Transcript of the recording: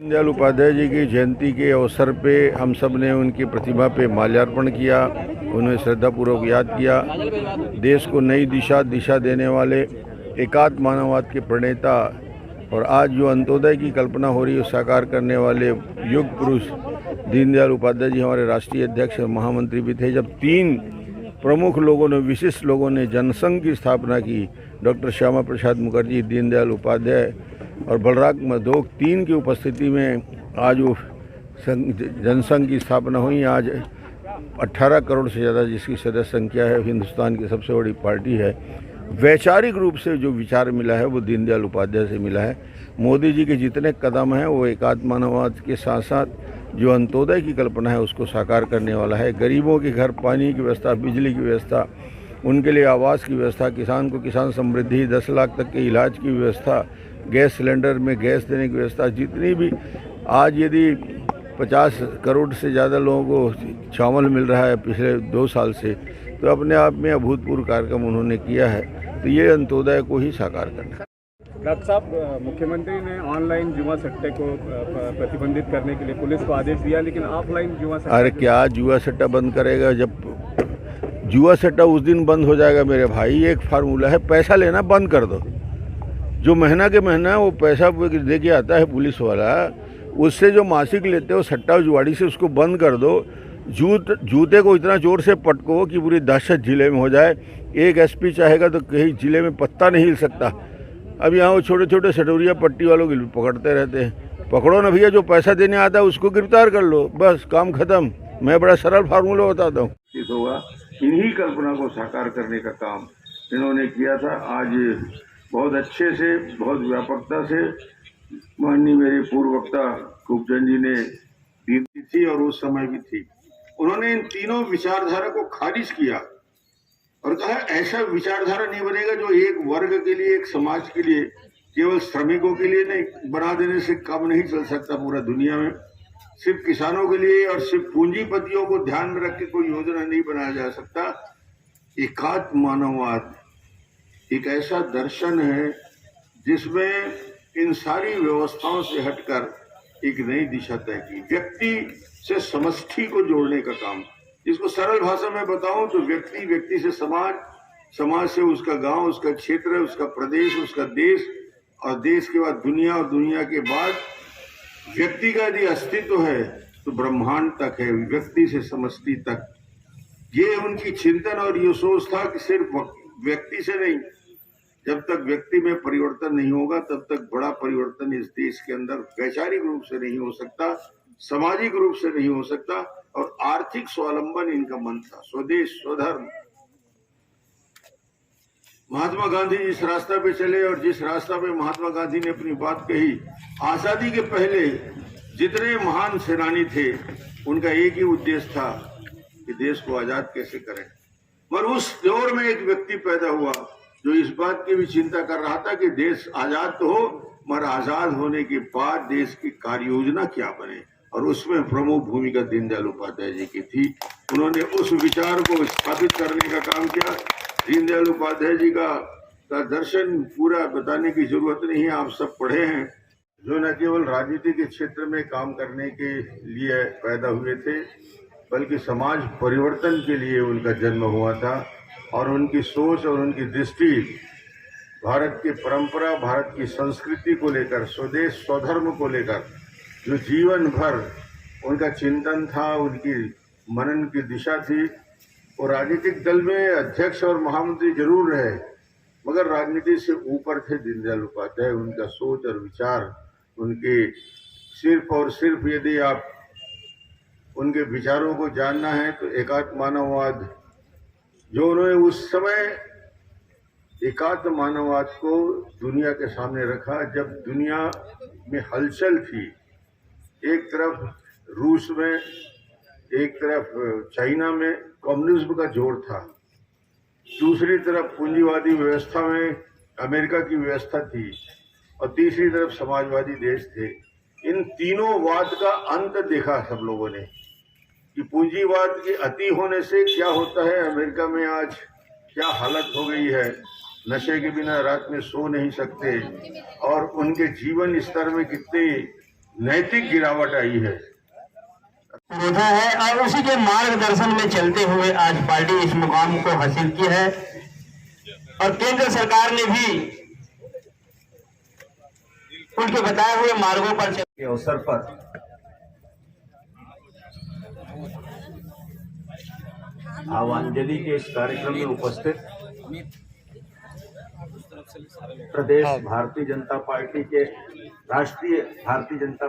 दीनदयाल उपाध्याय जी की जयंती के अवसर पे हम सब ने उनकी प्रतिमा पे माल्यार्पण किया, उन्हें श्रद्धापूर्वक याद किया। देश को नई दिशा देने वाले एकात्म मानववाद के प्रणेता और आज जो अंत्योदय की कल्पना हो रही है साकार करने वाले युग पुरुष दीनदयाल उपाध्याय जी हमारे राष्ट्रीय अध्यक्ष और महामंत्री भी थे। जब तीन प्रमुख लोगों ने, विशिष्ट लोगों ने जनसंघ की स्थापना की, डॉक्टर श्यामा प्रसाद मुखर्जी, दीनदयाल उपाध्याय और बलराम मधोक, तीन की उपस्थिति में आज वो जनसंघ की स्थापना हुई। आज 18 करोड़ से ज़्यादा जिसकी सदस्य संख्या है, हिंदुस्तान की सबसे बड़ी पार्टी है। वैचारिक रूप से जो विचार मिला है वो दीनदयाल उपाध्याय से मिला है। मोदी जी के जितने कदम हैं वो एकात्म मानववाद के साथ साथ जो अंत्योदय की कल्पना है उसको साकार करने वाला है। गरीबों के घर पानी की व्यवस्था, बिजली की व्यवस्था, उनके लिए आवास की व्यवस्था, किसान को किसान समृद्धि, 10 लाख तक के इलाज की व्यवस्था, गैस सिलेंडर में गैस देने की व्यवस्था, जितनी भी आज यदि 50 करोड़ से ज़्यादा लोगों को चावल मिल रहा है पिछले 2 साल से, तो अपने आप में अभूतपूर्व कार्यक्रम उन्होंने किया है। तो ये अंत्योदय को ही साकार करना है। डॉक्टर साहब, मुख्यमंत्री ने ऑनलाइन जुआ सट्टे को प्रतिबंधित करने के लिए पुलिस को आदेश दिया, लेकिन ऑफलाइन जुआ सट्टा, अरे क्या जुआ सट्टा बंद करेगा? जब जुआ सट्टा उस दिन बंद हो जाएगा मेरे भाई। एक फार्मूला है, पैसा लेना बंद कर दो। जो महीना के महीना वो पैसा दे के आता है पुलिस वाला, उससे जो मासिक लेते हो सट्टा जुआड़ी से, उसको बंद कर दो। जूते को इतना जोर से पटको कि पूरी दहशत जिले में हो जाए। एक एसपी चाहेगा तो कहीं जिले में पत्ता नहीं हिल सकता। अब यहाँ वो छोटे छोटे सटोरिया पट्टी वालों को पकड़ते रहते हैं। पकड़ो ना भैया, जो पैसा देने आता है उसको गिरफ्तार कर लो, बस काम खत्म। मैं बड़ा सरल फार्मूला बताता हूँ। होगा इन्हीं कल्पना को साकार करने का काम इन्होंने किया था। आज बहुत अच्छे से, बहुत व्यापकता से माननीय मेरे पूर्व वक्ता खूबचंद जी ने दी थी और उस समय भी थी। उन्होंने इन तीनों विचारधारा को खारिज किया और कहा ऐसा विचारधारा नहीं बनेगा जो एक वर्ग के लिए, एक समाज के लिए, केवल श्रमिकों के लिए नहीं बना देने से काम नहीं चल सकता। पूरा दुनिया में सिर्फ किसानों के लिए और सिर्फ पूंजीपतियों को ध्यान में रख के कोई योजना नहीं बनाया जा सकता। एकात्म मानववाद एक ऐसा दर्शन है जिसमें इन सारी व्यवस्थाओं से हटकर एक नई दिशा तय की, व्यक्ति से समष्टि को जोड़ने का काम। इसको सरल भाषा में बताऊं तो व्यक्ति, व्यक्ति से समाज, समाज से उसका गांव, उसका क्षेत्र, उसका प्रदेश, उसका देश, और देश के बाद दुनिया, और दुनिया के बाद व्यक्ति का यदि अस्तित्व है तो ब्रह्मांड तक है, व्यक्ति से समष्टि तक। ये उनकी चिंतन और ये सोच था कि सिर्फ व्यक्ति से नहीं, जब तक व्यक्ति में परिवर्तन नहीं होगा तब तक बड़ा परिवर्तन इस देश के अंदर वैचारिक रूप से नहीं हो सकता, सामाजिक रूप से नहीं हो सकता। और आर्थिक स्वावलंबन इनका मन था, स्वदेश स्वधर्म। महात्मा गांधी जिस रास्ता पे चले और जिस रास्ता पे महात्मा गांधी ने अपनी बात कही, आजादी के पहले जितने महान सेनानी थे उनका एक ही उद्देश्य था कि देश को आजाद कैसे करें। पर उस दौर में एक व्यक्ति पैदा हुआ जो इस बात की भी चिंता कर रहा था कि देश आजाद तो हो, मगर आजाद होने के बाद देश की कार्य योजना क्या बने, और उसमें प्रमुख भूमिका दीनदयाल उपाध्याय जी की थी। उन्होंने उस विचार को स्थापित करने का काम किया। दीनदयाल उपाध्याय जी का दर्शन पूरा बताने की जरूरत नहीं है, आप सब पढ़े हैं। जो न केवल राजनीति के क्षेत्र में काम करने के लिए पैदा हुए थे, बल्कि समाज परिवर्तन के लिए उनका जन्म हुआ था। और उनकी सोच और उनकी दृष्टि भारत की परंपरा, भारत की संस्कृति को लेकर, स्वदेश स्वधर्म को लेकर जो जीवन भर उनका चिंतन था, उनकी मनन की दिशा थी। वो राजनीतिक दल में अध्यक्ष और महामंत्री जरूर रहे, मगर राजनीति से ऊपर थे दीनदयाल उपाध्याय। उनका सोच और विचार, उनके सिर्फ और सिर्फ यदि आप उनके विचारों को जानना है तो एकात्म मानववाद, जो उन्होंने उस समय एकात्म मानववाद को दुनिया के सामने रखा, जब दुनिया में हलचल थी। एक तरफ रूस में, एक तरफ चाइना में कम्युनिज्म का जोर था, दूसरी तरफ पूंजीवादी व्यवस्था में अमेरिका की व्यवस्था थी, और तीसरी तरफ समाजवादी देश थे। इन तीनों वाद का अंत देखा सब लोगों ने कि पूंजीवाद के अति होने से क्या होता है। अमेरिका में आज क्या हालत हो गई है, नशे के बिना रात में सो नहीं सकते, और उनके जीवन स्तर में कितनी नैतिक गिरावट आई है। विरोधा है और उसी के मार्गदर्शन में चलते हुए आज पार्टी इस मुकाम को हासिल की है और केंद्र सरकार ने भी उनके बताए हुए मार्गों पर के अवसर पर आवांजलि के इस कार्यक्रम में उपस्थित प्रदेश भारतीय जनता पार्टी के राष्ट्रीय भारतीय जनता